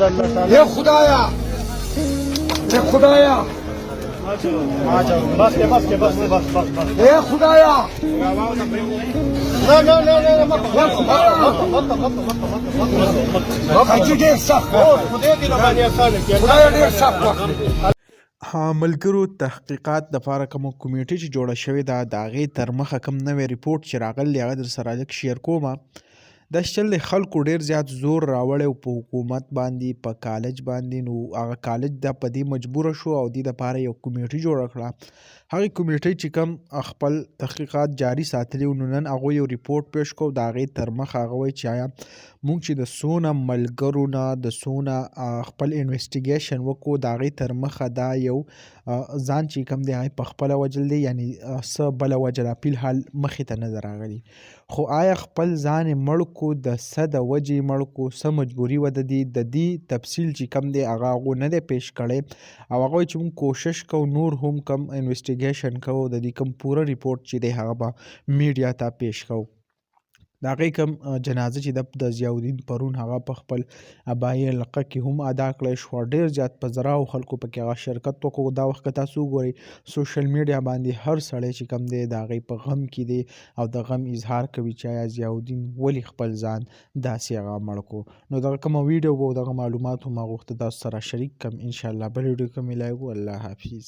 ये खुदाया ये खुदाया ये खुदाया ډېر سخت خدای ډېر سخت وخت ملګرو تحقیقات دپاره کومه کمیټې چې جوړه شوې ده د هغې تر مخه کوم نوی ریپورټ چې راغلی هغه در سره لږ شیر کومه. دا چې چل د خلکو ډېر زیات زور راوړی په حکومت باندې په کالج باندې، نو هغه کالج دا په دې مجبوره شو او دې دپاره یو کمیټې جوړه کړه. هغې کمیټۍ چې کوم خپل تحقیقات جاري ساتلي وو، نو نن هغوی یو ریپورټ پیش کړو. د هغې تر مخه هغه وایي چې آیا موږ چې د څونه ملګرو نه د څونه خپل انویسټیګیشن وکړو، د هغې تر مخه دا یو ځان چې کوم دی هغې په خپله وجل دی، یعنې څه بله وجه لا فی الحال مخې ته نه ده راغلي. خو آیا خپل ځان یې مړ کو د څه د وجې یې مړ کو، څه مجبوري وه د دې تفصیل چې کوم دی هغه هغو نه دی پیش کړی، او هغه وایي چې موږ کوشش کوو نور هم کم انویسټیګیشن کوو، د دې کوم پوره ریپورټ چې دی هغه به میډیا ته پیش کوو. د هغې کوم جنازه چې ده د ضیاءالدین پرون هغه په خپل ابایي حلقه کې هم ادا کړی شوه. ډېر زیات په زراو خلکو پکې هغه شرکت وکړو. دا وخت که تاسو وګورئ سوشل میډیا باندې هر سړی چې کوم دی د هغې په غم کې دی او د غم اظهار کوي چې آیا ضیاءالدین ولې خپل ځان داسې هغه مړ کړو. نو دغه کومه ویډیو به او دغه معلومات هم ما غوښته تاسو سره شریک کړم. انشاءالله بل ویډیو کې ملاوو. الله حافظ.